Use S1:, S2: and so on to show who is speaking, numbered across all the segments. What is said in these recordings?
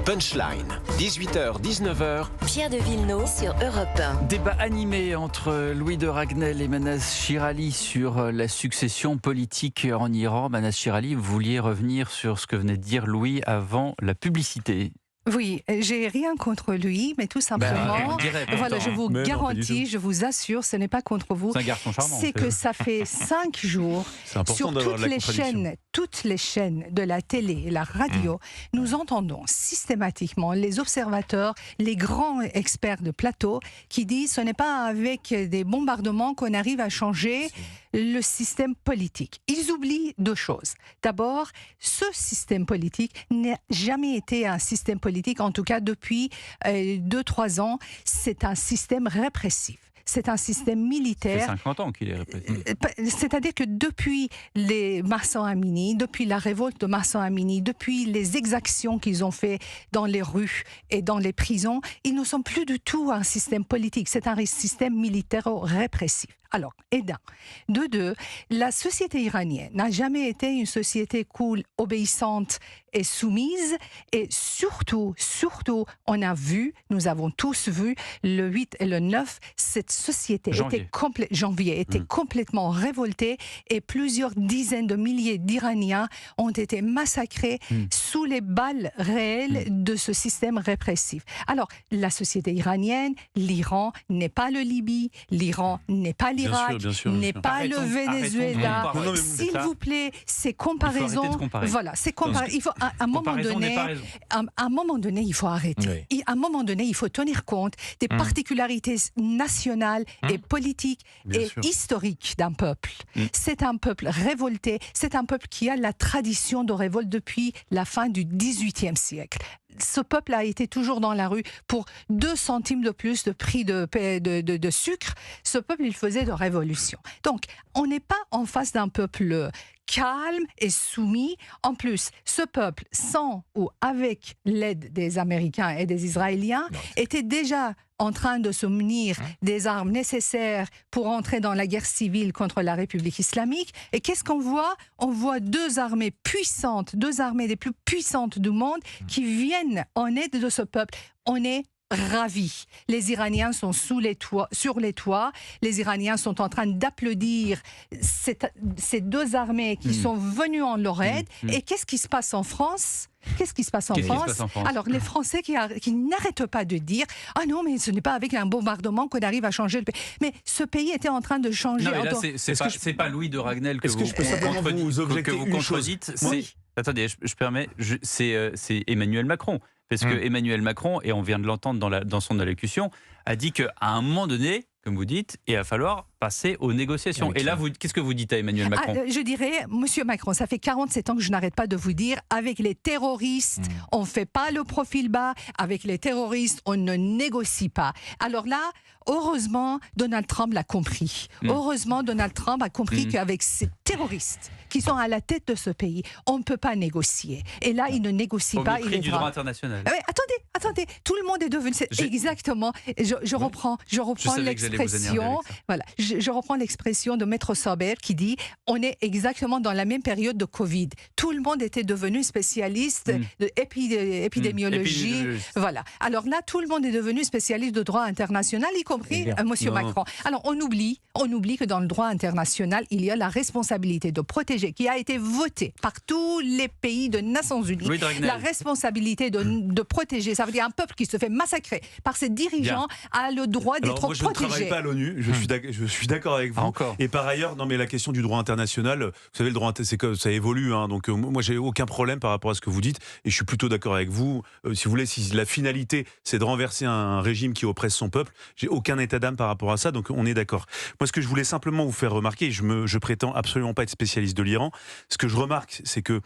S1: Punchline, 18h-19h.
S2: Pierre de Villeneuve sur Europe 1.
S3: Débat animé entre Louis de Ragnel et Manas Shirali sur la succession politique en Iran. Manas Shirali, vous vouliez revenir sur ce que venait de dire Louis avant la publicité.
S4: Oui, j'ai rien contre lui, mais tout simplement, voilà, je vous garantis, je vous assure, ce n'est pas contre vous.
S3: C'est un garçon charmant.
S4: C'est que ça fait 5 jours sur toutes les chaînes de la télé et la radio, nous entendons systématiquement les observateurs, les grands experts de plateau qui disent ce n'est pas avec des bombardements qu'on arrive à changer le système politique. Ils oublient deux choses. D'abord, ce système politique n'a jamais été un système politique, en tout cas depuis 2-3 ans, c'est un système répressif. C'est un système militaire.
S3: Ça fait 50 ans qu'il est répressif.
S4: C'est-à-dire que depuis les Mahsa Amini, depuis la révolte de Mahsa Amini, depuis les exactions qu'ils ont fait dans les rues et dans les prisons, ils ne sont plus du tout un système politique. C'est un système militaire-répressif. Alors, et d'un. De deux, la société iranienne n'a jamais été une société cool, obéissante et soumise. Et surtout, on a vu, nous avons tous vu, le 8 et le 9, cette société était complètement révoltée et plusieurs dizaines de milliers d'Iraniens ont été massacrés sous les balles réelles de ce système répressif. Alors, la société iranienne, l'Iran n'est pas le Libye, l'Iran n'est pas l'Irak, n'est pas le Venezuela. S'il vous plaît, ces comparaisons, voilà, il faut à un moment donné, il faut arrêter. À un moment donné, il faut tenir compte des particularités nationales et politiques et historiques d'un peuple. C'est un peuple révolté, c'est un peuple qui a la tradition de révolte depuis la fin du XVIIIe siècle. Ce peuple a été toujours dans la rue pour 2 centimes de plus de prix de sucre. Ce peuple, il faisait de révolution. Donc, on n'est pas en face d'un peuple calme et soumis. En plus, ce peuple, sans ou avec l'aide des Américains et des Israéliens, était déjà en train de se munir des armes nécessaires pour entrer dans la guerre civile contre la République islamique. Et qu'est-ce qu'on voit ? On voit 2 armées puissantes, 2 armées des plus puissantes du monde qui viennent en aide de ce peuple. On est ravis. Les Iraniens sont sur les toits. Les Iraniens sont en train d'applaudir ces 2 armées qui sont venues en leur aide. Et qu'est-ce qui se passe en France ? Alors, les Français qui n'arrêtent pas de dire « Ah non, mais ce n'est pas avec un bombardement qu'on arrive à changer le pays. » Mais ce pays était en train de changer.
S3: Non, mais là, c'est pas Louis de Ragnel que vous contredites. Attendez, je permets, c'est Emmanuel Macron. Parce que Emmanuel Macron, et on vient de l'entendre dans son allocution, a dit qu'à un moment donné, comme vous dites, il va falloir passer aux négociations. Et là, qu'est-ce que vous dites à Emmanuel Macron ?
S4: Je dirais, Monsieur Macron, ça fait 47 ans que je n'arrête pas de vous dire, avec les terroristes, on ne fait pas le profil bas, avec les terroristes, on ne négocie pas. Alors là, heureusement, Donald Trump l'a compris. Heureusement, Donald Trump a compris qu'avec ces terroristes qui sont à la tête de ce pays, on ne peut pas négocier. Et là, il ne négocie pas.
S3: Il est du droit international.
S4: Attendez, tout le monde est devenu... Exactement, je reprends l'expression... Voilà, je reprends l'expression de Maître Saber qui dit on est exactement dans la même période de Covid. Tout le monde était devenu spécialiste d'épidémiologie. Voilà. Alors là, tout le monde est devenu spécialiste de droit international, y compris Monsieur Macron. Alors on oublie que dans le droit international, il y a la responsabilité de protéger, qui a été votée par tous les pays de Nations Unies. La responsabilité de protéger. Ça veut dire un peuple qui se fait massacrer par ses dirigeants a le droit d'être protégé.
S5: Je ne travaille pas à l'ONU. Je suis d'accord avec vous. Et par ailleurs, la question du droit international, vous savez, le droit, c'est que ça évolue. Donc moi, j'ai aucun problème par rapport à ce que vous dites. Et je suis plutôt d'accord avec vous. Si vous voulez, si la finalité, c'est de renverser un régime qui oppresse son peuple, j'ai aucun état d'âme par rapport à ça. Donc on est d'accord. Moi, ce que je voulais simplement vous faire remarquer, je prétends absolument pas être spécialiste de l'Iran. Ce que je remarque, c'est que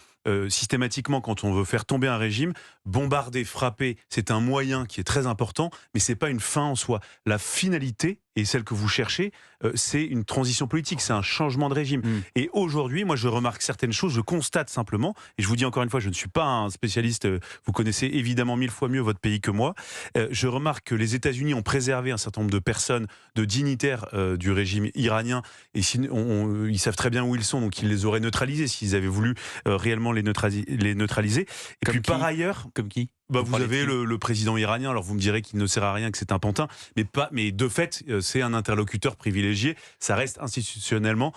S5: systématiquement, quand on veut faire tomber un régime, bombarder, frapper, c'est un moyen qui est très important, mais c'est pas une fin en soi. La finalité, et celle que vous cherchez, c'est une transition politique, c'est un changement de régime. Et aujourd'hui, moi je remarque certaines choses, je constate simplement, et je vous dis encore une fois, je ne suis pas un spécialiste, vous connaissez évidemment 1000 fois mieux votre pays que moi, je remarque que les États-Unis ont préservé un certain nombre de personnes, de dignitaires du régime iranien, et ils savent très bien où ils sont, donc ils les auraient neutralisés s'ils avaient voulu réellement les neutraliser. Et puis par ailleurs...
S3: Comme qui ?
S5: Vous avez le président iranien, alors vous me direz qu'il ne sert à rien, que c'est un pantin, mais de fait, c'est un interlocuteur privilégié. Ça reste institutionnellement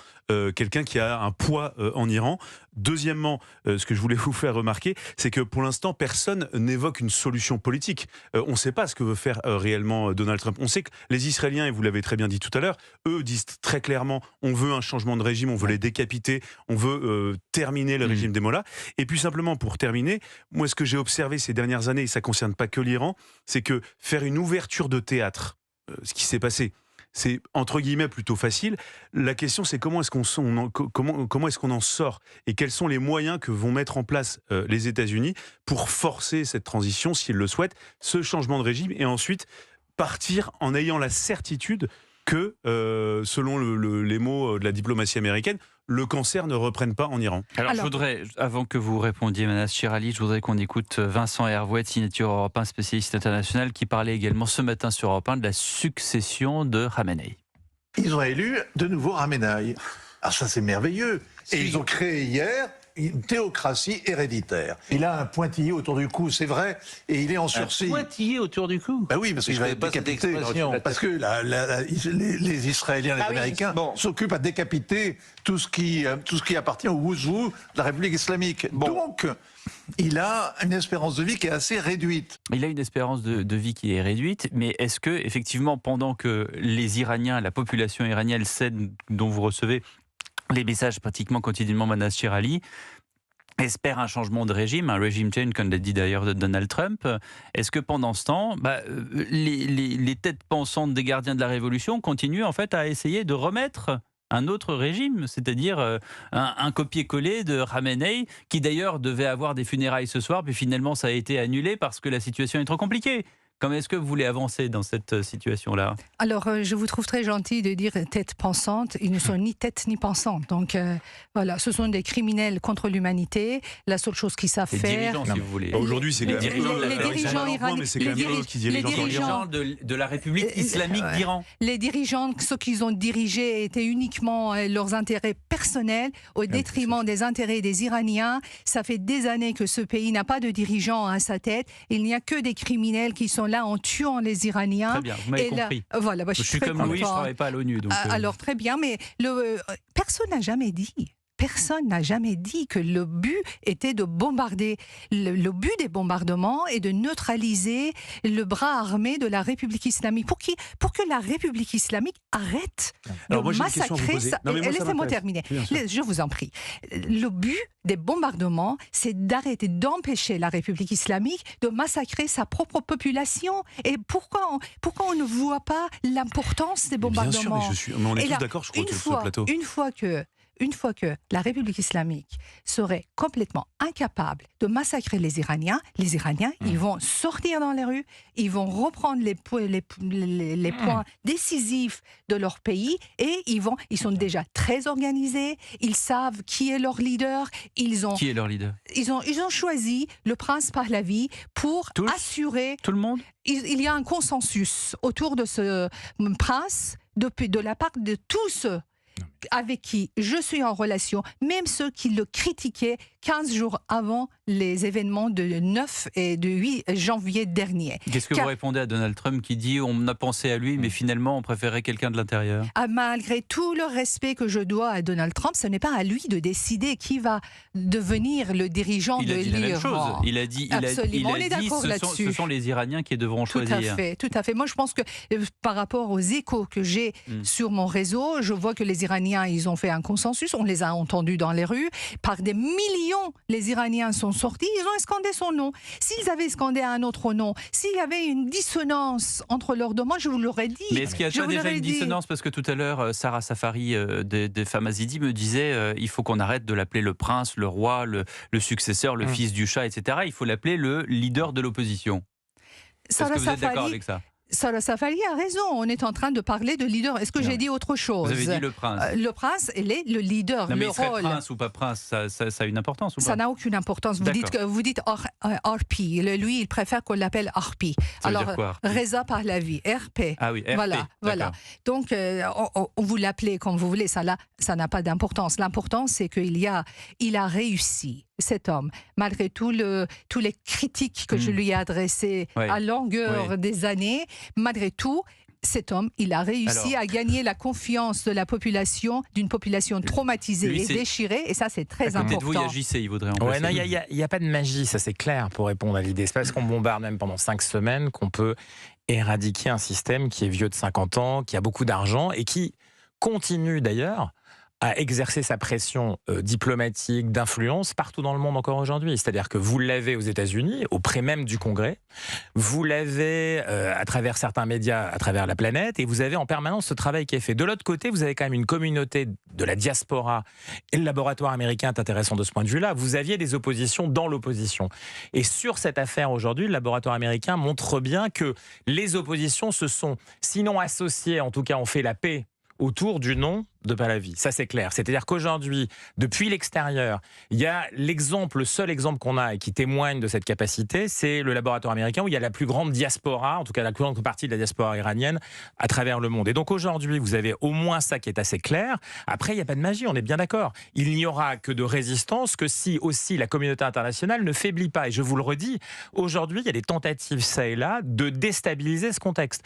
S5: quelqu'un qui a un poids en Iran. Deuxièmement, ce que je voulais vous faire remarquer, c'est que pour l'instant, personne n'évoque une solution politique. On ne sait pas ce que veut faire réellement Donald Trump. On sait que les Israéliens, et vous l'avez très bien dit tout à l'heure, eux disent très clairement, on veut un changement de régime, on veut les décapiter, on veut terminer le régime des mollahs. Et puis simplement, pour terminer, moi, ce que j'ai observé ces dernières années, et ça ne concerne pas que l'Iran, c'est que faire une ouverture de théâtre, ce qui s'est passé, c'est entre guillemets plutôt facile. La question, c'est comment est-ce qu'on en sort et quels sont les moyens que vont mettre en place les États-Unis pour forcer cette transition, s'ils le souhaitent, ce changement de régime, et ensuite partir en ayant la certitude que, selon les mots de la diplomatie américaine, le cancer ne reprenne pas en Iran.
S3: Alors, je voudrais, avant que vous répondiez, Manas Chirali, je voudrais qu'on écoute Vincent Hervouet, Signature Europe 1, spécialiste international, qui parlait également ce matin sur Europe 1 de la succession de Khamenei.
S6: Ils ont élu de nouveau Khamenei. Ah, ça c'est merveilleux. Et ils ont créé hier une théocratie héréditaire. Il a un pointillé autour du cou, c'est vrai, et il est en sursis.
S7: Un pointillé autour du cou?
S6: Ben oui, parce qu'il va être décapité. Parce que les Israéliens, les Américains s'occupent à décapiter tout ce qui appartient au who's-who de la République islamique. Donc, il a une espérance de vie qui est assez réduite.
S3: Il a une espérance de vie qui est réduite, mais est-ce que, effectivement, pendant que les Iraniens, la population iranienne sait dont vous recevez les messages pratiquement quotidiennement, Manas Chirali espère un changement de régime, un régime change, comme l'a dit d'ailleurs Donald Trump. Est-ce que pendant ce temps, les têtes pensantes des gardiens de la Révolution continuent en fait à essayer de remettre un autre régime, c'est-à-dire un copier-coller de Khamenei, qui d'ailleurs devait avoir des funérailles ce soir, puis finalement ça a été annulé parce que la situation est trop compliquée. Comment est-ce que vous voulez avancer dans cette situation-là?
S4: Alors, je vous trouve très gentil de dire tête pensante. Ils ne sont ni tête ni pensantes. Donc, voilà, ce sont des criminels contre l'humanité. La seule chose qu'ils savent faire...
S3: dirigeants, si vous voulez.
S5: Aujourd'hui, c'est
S4: les dirigeants iraniens.
S3: Les dirigeants de la République islamique d'Iran.
S4: Les dirigeants, ceux qu'ils ont dirigés, étaient uniquement leurs intérêts personnels au détriment des intérêts des Iraniens. Ça fait des années que ce pays n'a pas de dirigeants à sa tête. Il n'y a que des criminels qui sont là en tuant les Iraniens.
S3: Très bien, vous m'avez compris.
S4: Voilà,
S3: je suis comme Louis, je ne travaille pas à l'ONU.
S4: Alors très bien, mais personne n'a jamais dit. Personne n'a jamais dit que le but était de bombarder. Le but des bombardements est de neutraliser le bras armé de la République islamique. Pour que la République islamique arrête de massacrer... Laissez-moi terminer. Je vous en prie. Le but des bombardements, c'est d'arrêter, d'empêcher la République islamique de massacrer sa propre population. Et pourquoi on ne voit pas l'importance des bombardements?
S5: Bien sûr, mais on est tous d'accord, je crois, sur ce plateau.
S4: Une fois que la République islamique serait complètement incapable de massacrer les Iraniens, ils vont sortir dans les rues, ils vont reprendre les points décisifs de leur pays et ils sont déjà très organisés, ils savent qui est leur leader.
S3: Qui est leur leader?
S4: Ils ont choisi le prince Pahlavi pour assurer...
S3: Tout le monde?
S4: Il y a un consensus autour de ce prince de la part de tous ceux avec qui je suis en relation, même ceux qui le critiquaient 15 jours avant les événements de 9 et de 8 janvier dernier.
S3: Qu'est-ce que vous répondez à Donald Trump qui dit on a pensé à lui, mais finalement on préférait quelqu'un de l'intérieur?
S4: Malgré tout le respect que je dois à Donald Trump, ce n'est pas à lui de décider qui va devenir le dirigeant de l'Iran.
S3: Il a dit la même chose. Il a dit ce sont les Iraniens qui devront choisir.
S4: Tout à fait. Moi je pense que par rapport aux échos que j'ai sur mon réseau, je vois que les Iraniens, ils ont fait un consensus, on les a entendus dans les rues, par des millions, les Iraniens sont sortis, ils ont scandé son nom. S'ils avaient scandé un autre nom, s'il y avait une dissonance entre leurs deux, moi je vous l'aurais dit.
S3: Mais est-ce qu'il y a déjà une dissonance? Parce que tout à l'heure, Sarah Safari de Femmes Azidi me disait il faut qu'on arrête de l'appeler le prince, le roi, le successeur, le fils du chat, etc. Il faut l'appeler le leader de l'opposition. Est-ce que vous êtes d'accord avec ça?
S4: Sarah Safari a raison, on est en train de parler de leader. Est-ce que j'ai dit autre chose?
S3: Vous avez dit le prince.
S4: Le prince, il est le leader,
S3: non, mais
S4: le rôle.
S3: Prince ou pas prince, ça a une importance ou pas?
S4: Ça n'a aucune importance. Vous dites Harpi. Lui, il préfère qu'on l'appelle Harpi. Alors, Reza Pahlavi, RP.
S3: Ah oui, RP.
S4: Voilà. Donc, vous l'appelez comme vous voulez, ça n'a pas d'importance. L'important, c'est qu'il a réussi cet homme, malgré tous les critiques que je lui ai adressées à longueur des années, malgré tout, cet homme, il a réussi à gagner la confiance de la population, d'une population traumatisée et déchirée, et ça c'est très important.
S3: Peut-être vous y agissez, il voudrait en
S7: non, il n'y a pas de magie, ça c'est clair pour répondre à l'idée. C'est pas parce qu'on bombarde même pendant 5 semaines qu'on peut éradiquer un système qui est vieux de 50 ans, qui a beaucoup d'argent et qui continue d'ailleurs à exercer sa pression diplomatique, d'influence partout dans le monde encore aujourd'hui. C'est-à-dire que vous l'avez aux États-Unis, auprès même du Congrès, vous l'avez à travers certains médias, à travers la planète, et vous avez en permanence ce travail qui est fait. De l'autre côté, vous avez quand même une communauté de la diaspora, et le laboratoire américain est intéressant de ce point de vue-là. Vous aviez des oppositions dans l'opposition. Et sur cette affaire aujourd'hui, le laboratoire américain montre bien que les oppositions se sont, sinon associées, en tout cas ont fait la paix autour du nom de Pahlavi. Ça, c'est clair. C'est-à-dire qu'aujourd'hui, depuis l'extérieur, il y a le seul exemple qu'on a et qui témoigne de cette capacité, c'est le laboratoire américain où il y a la plus grande diaspora, en tout cas la plus grande partie de la diaspora iranienne à travers le monde. Et donc aujourd'hui, vous avez au moins ça qui est assez clair. Après, il n'y a pas de magie, on est bien d'accord. Il n'y aura que de résistance que si aussi la communauté internationale ne faiblit pas. Et je vous le redis, aujourd'hui, il y a des tentatives ça et là de déstabiliser ce contexte.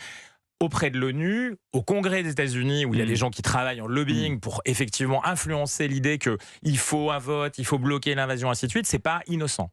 S7: Auprès de l'ONU, au Congrès des États-Unis, où il y a des gens qui travaillent en lobbying pour effectivement influencer l'idée qu'il faut un vote, il faut bloquer l'invasion, ainsi de suite, c'est pas innocent.